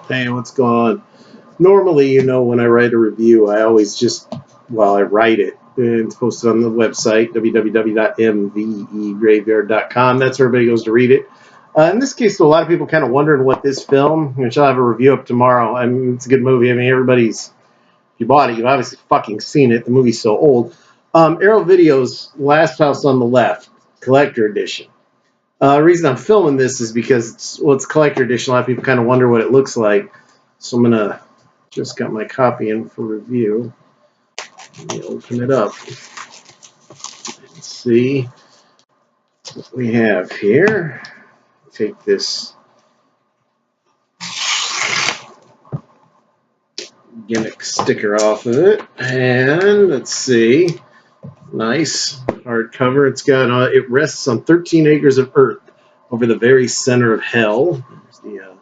Hey, what's going on? Normally, when I write a review, I always I write it, and it's posted on the website, www.mvegraveyard.com. That's where everybody goes to read it. In this case, a lot of people kind of wondering what this film, which I'll have a review up tomorrow. I mean, it's a good movie. I mean, if you bought it, you've obviously fucking seen it. The movie's so old. Arrow Video's Last House on the Left, Collector Edition. The reason I'm filming this is because it's collector edition. A lot of people kind of wonder what it looks like. So I'm going to just got my copy in for review. Let me open it up. Let's see what we have here. Take this gimmick sticker off of it. And let's see. Nice hardcover. It's got it rests on 13 acres of earth over the very center of hell. There's the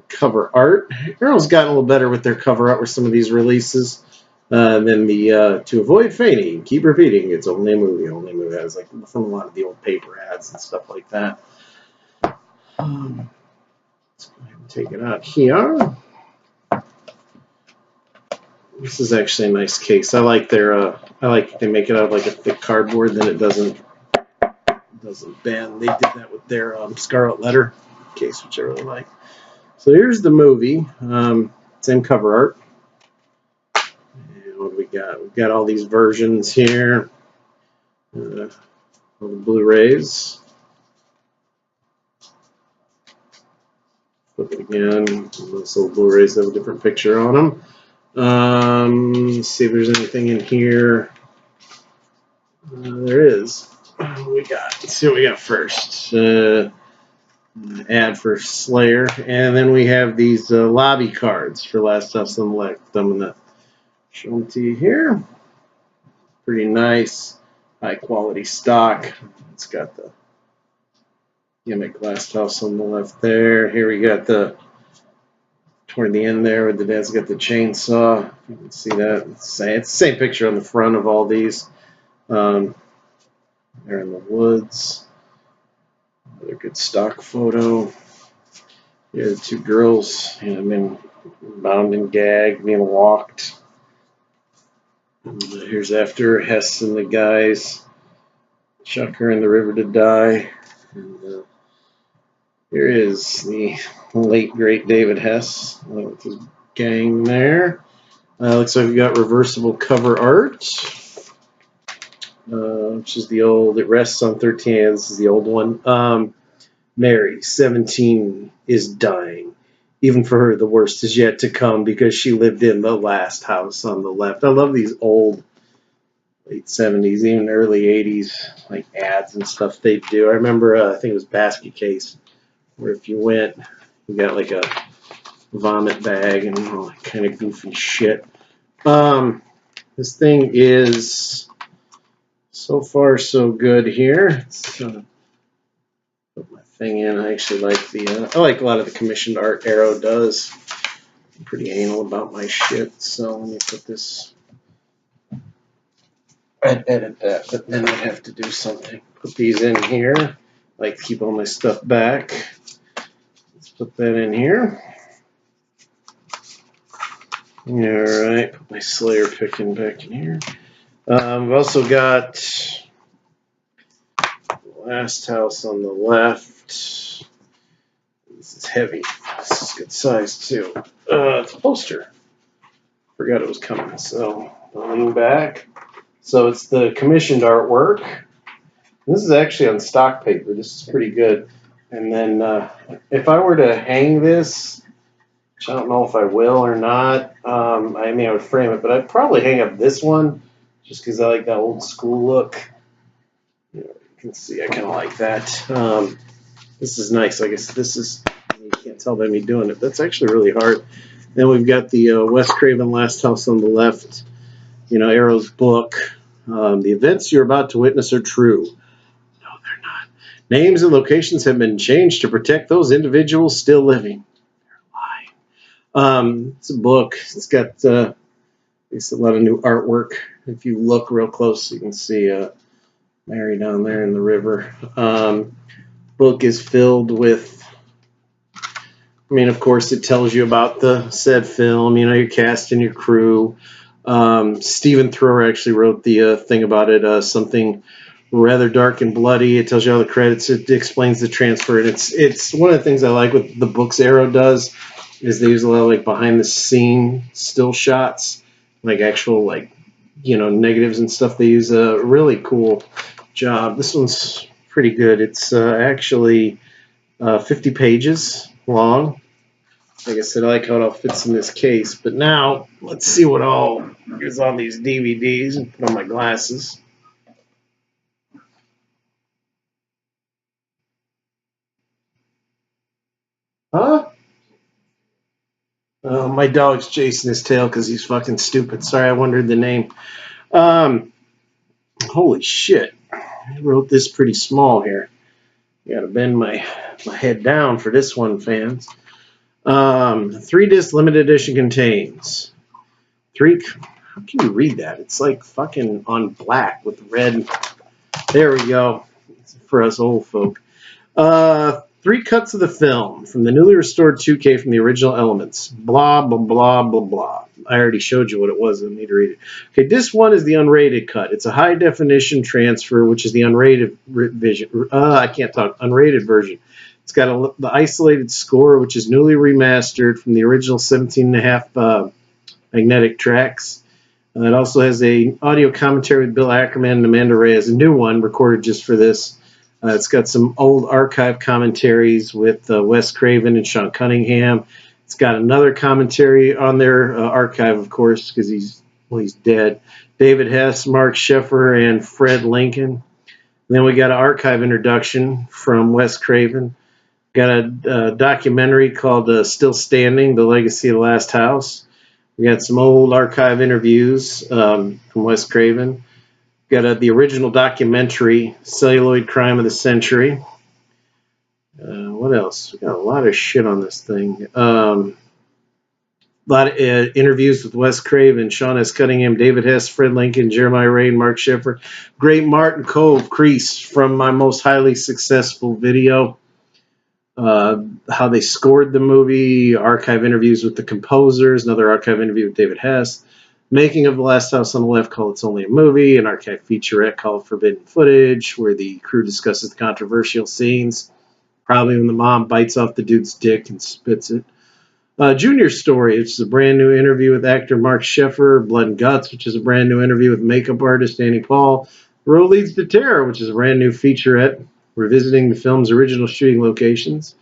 cover art. Arrow's gotten a little better with their cover art with some of these releases. Then the to avoid fainting, keep repeating, it's only a movie. Only a movie. Has like from a lot of the old paper ads and stuff like that. Let's go ahead and take it out here. This is actually a nice case. I like their. I like they make it out of like a thick cardboard, then it doesn't bend. They did that with their Scarlet Letter case, which I really like. So here's the movie. Same cover art. And what do we got? We've got all these versions here. All the Blu-rays. Flip it again. Those little Blu-rays have a different picture on them. Let's see if there's anything in here. There is. What do we got? Let's see what we got first. Ad for Slayer, and then we have these lobby cards for Last House on the Left. I'm gonna show them to you here. Pretty nice, high quality stock. It's got the gimmick Last House on the Left there. Here we got toward the end there, where the dad's got the chainsaw. You can see that. It's the same picture on the front of all these. They're in the woods. Another good stock photo. Here, the two girls, been bound and gagged, being walked. And here's after Hess and the guys chuck her in the river to die. And here is the late great David Hess with his gang there. Looks like we got reversible cover art, which is the old. It rests on 13. This is the old one. Mary, 17, is dying. Even for her, the worst is yet to come because she lived in the last house on the left. I love these old late 70s, even early 80s, like ads and stuff they do. I remember, I think it was Basket Case, where if you went, you got like a vomit bag and all that kind of goofy shit. This thing is so far so good here. Put my thing in. I actually like I like a lot of the commissioned art Arrow does. I'm pretty anal about my shit, so let me put this. I'd edit that, but then I'd have to do something. Put these in here. I like to keep all my stuff back. Let's put that in here. Alright, put my Slayer picking back in here. We've also got Last House on the Left. This is heavy. This is good size too. It's a poster. Forgot it was coming, so I'll lean back. So it's the commissioned artwork. This is actually on stock paper. This is pretty good. And then if I were to hang this, which I don't know if I will or not, I would frame it, but I'd probably hang up this one just because I like that old school look. You can see I kind of like that. This is nice. I guess this is, you can't tell by me doing it. That's actually really hard. Then we've got the Wes Craven Last House on the Left, Arrow's book. The events you're about to witness are true. No, they're not. Names and locations have been changed to protect those individuals still living. They're lying. It's a book. It's got a lot of new artwork. If you look real close, you can see Mary down there in the river. Book is filled with I mean, of course, it tells you about the said film, you know, your cast and your crew. Stephen Thrower actually wrote the thing about it, something rather dark and bloody. It tells you all the credits. It explains the transfer. And it's one of the things I like what the books Arrow does is they use a lot of like behind the scene still shots, like actual like, you know, negatives and stuff. They use a really cool job. This one's pretty good. It's actually 50 pages long. Like I said, I like how it all fits in this case. But now, let's see what all is on these DVDs and put on my glasses. Huh? My dog's chasing his tail because he's fucking stupid. Sorry, I wondered the name. Holy shit. I wrote this pretty small here. Gotta bend my head down for this one, fans. 3-disc limited edition contains how can you read that? It's like fucking on black with red. There we go. For us old folk. 3 cuts of the film from the newly restored 2K from the original elements. Blah, blah, blah, blah, blah. I already showed you what it was. I need to read it. Okay, this one is the unrated cut. It's a high definition transfer, which is the unrated vision. Unrated version. It's got the isolated score, which is newly remastered from the original 17.5 magnetic tracks. It also has a audio commentary with Bill Ackerman and Amanda Reyes, a new one recorded just for this. It's got some old archive commentaries with Wes Craven and Sean Cunningham. It's got another commentary on their archive, of course, because he's dead. David Hess, Mark Sheffer, and Fred Lincoln. Then we got an archive introduction from Wes Craven. Got a documentary called Still Standing, The Legacy of the Last House. We got some old archive interviews from Wes Craven. Got the original documentary, Celluloid Crime of the Century. What else? We got a lot of shit on this thing. A lot of interviews with Wes Craven, Sean S. Cunningham, David Hess, Fred Lincoln, Jeremiah Ray, and Mark Sheffer. Great Martin Cove Crease from my most highly successful video. How they scored the movie, archive interviews with the composers, another archive interview with David Hess, making of The Last House on the Left called It's Only a Movie, an archive featurette called Forbidden Footage, where the crew discusses the controversial scenes, probably when the mom bites off the dude's dick and spits it. Junior Story, which is a brand new interview with actor Mark Sheffer. Blood and Guts, which is a brand new interview with makeup artist Annie Paul. The Road Leads to Terror, which is a brand new featurette revisiting the film's original shooting locations.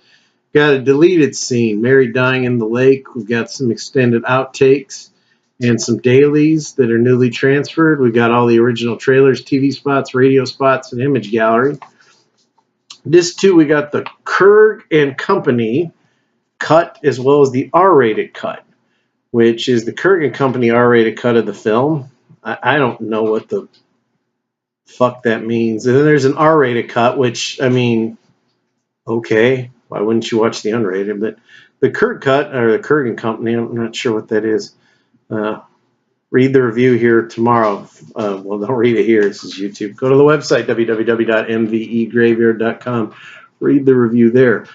Got a deleted scene, Mary dying in the lake. We've got some extended outtakes and some dailies that are newly transferred. We've got all the original trailers, TV spots, radio spots, and image gallery. Disc 2, we got the Kurg and Company cut as well as the R-rated cut, which is the Kurg and Company R-rated cut of the film. I don't know what the fuck that means. And then there's an R-rated cut, which, I mean, okay, why wouldn't you watch the unrated? But the Kurg cut, or the Kurg and Company, I'm not sure what that is. Read the review here tomorrow. Well, don't read it here. This is YouTube. Go to the website, www.mvegraveyard.com. Read the review there.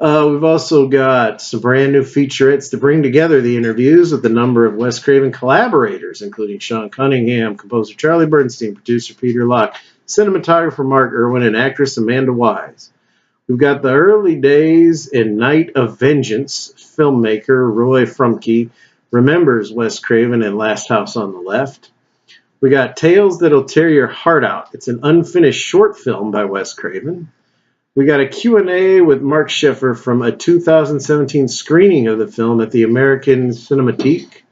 We've also got some brand new featurettes to bring together the interviews with a number of Wes Craven collaborators, including Sean Cunningham, composer Charlie Bernstein, producer Peter Locke, cinematographer Mark Irwin, and actress Amanda Wise. We've got the early days and Night of Vengeance. Filmmaker Roy Frumke remembers Wes Craven and Last House on the Left. We got Tales That'll Tear Your Heart Out. It's an unfinished short film by Wes Craven. We got a Q&A with Mark Sheffer from a 2017 screening of the film at the American Cinematheque.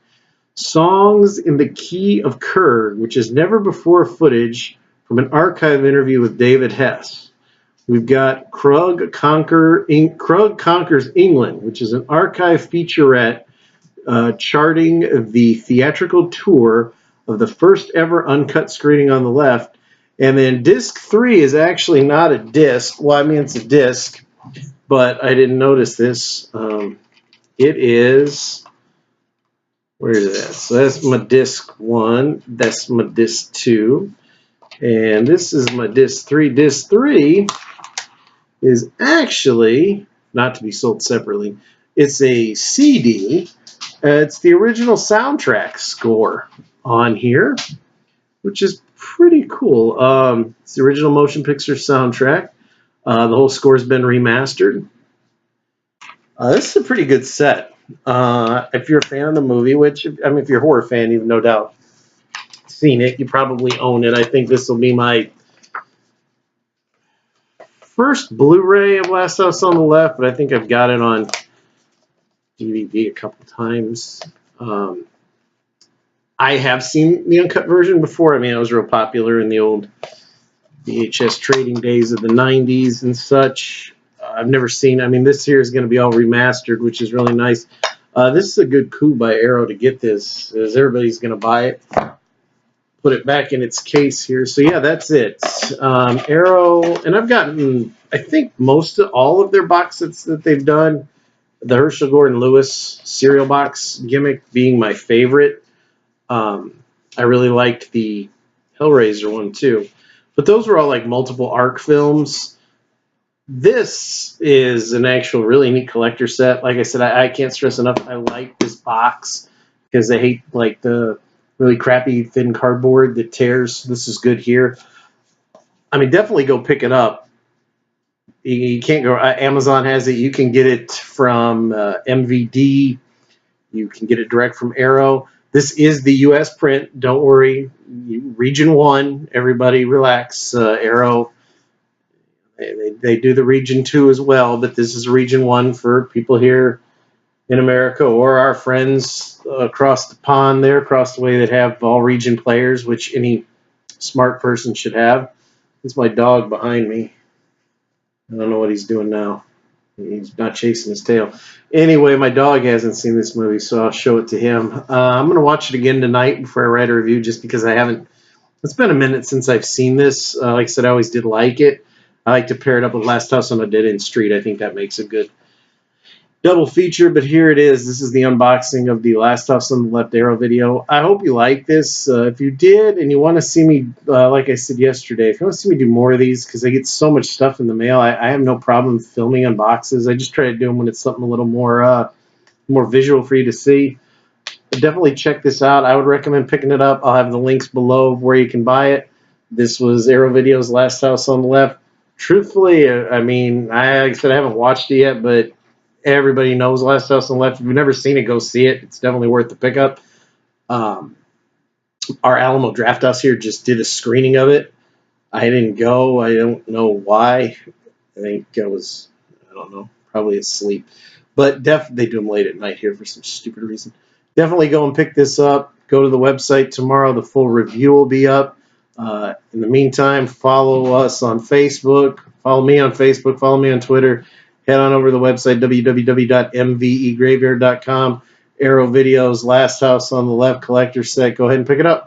Songs in the Key of Kurg, which is never before footage from an archive interview with David Hess. We've got Krug Conquers England, which is an archive featurette charting the theatrical tour of the first ever uncut screening on the left. And then disc 3 is actually not a disc. Well, I mean, it's a disc, but I didn't notice this. It is, where is it at? So that's my disc 1. That's my disc 2. And this is my disc 3. Disc 3 is actually, not to be sold separately, It's a CD. It's the original soundtrack score on here, which is pretty cool. It's the original motion picture soundtrack. The whole score's been remastered. This is a pretty good set. If you're a fan of the movie, which, I mean, if you're a horror fan, you've no doubt seen it. You probably own it. I think this will be my first Blu-ray of Last House on the Left, but I think I've got it on DVD a couple times. I have seen the uncut version before. I mean, it was real popular in the old VHS trading days of the 90s and such. I've never seen, I mean, this here is going to be all remastered, which is really nice. This is a good coup by Arrow to get this, as everybody's going to buy it. Put it back in its case here. So, yeah, that's it. Arrow, and I've gotten, I think, all of their box sets that they've done. The Herschel Gordon Lewis cereal box gimmick being my favorite. I really liked the Hellraiser one, too. But those were all like multiple arc films. This is an actual really neat collector set. Like I said, I can't stress enough. I like this box because I hate like the really crappy thin cardboard that tears. This is good here. I mean, definitely go pick it up. You can't go. Amazon has it. You can get it from MVD. You can get it direct from Arrow. This is the U.S. print. Don't worry. Region 1. Everybody relax. Arrow. They do the Region 2 as well, but this is Region 1 for people here in America or our friends across the pond there, across the way that have all region players, which any smart person should have. This is my dog behind me. I don't know what he's doing now. He's not chasing his tail. Anyway, my dog hasn't seen this movie, so I'll show it to him. I'm going to watch it again tonight before I write a review just because I haven't. It's been a minute since I've seen this. Like I said, I always did like it. I like to pair it up with Last House on a Dead End Street. I think that makes a good double feature, but here it is. This is the unboxing of the Last House on the Left Arrow video. I hope you like this. If you did and you want to see me, like I said yesterday, if you want to see me do more of these, because I get so much stuff in the mail, I have no problem filming unboxes. I just try to do them when it's something a little more visual for you to see. But definitely check this out. I would recommend picking it up. I'll have the links below where you can buy it. This was Arrow Video's Last House on the Left. Truthfully, I mean, like I said, I haven't watched it yet, but everybody knows Last House on the Left. If you've never seen it, go see it. It's definitely worth the pickup. Our Alamo Draft House here just did a screening of it. I didn't go. I don't know why. I think I was, I don't know, probably asleep. But they do them late at night here for some stupid reason. Definitely go and pick this up. Go to the website tomorrow. The full review will be up. In the meantime, follow us on Facebook. Follow me on Facebook. Follow me on Twitter. Head on over to the website, www.mvegraveyard.com. Arrow Videos, Last House on the Left collector set. Go ahead and pick it up.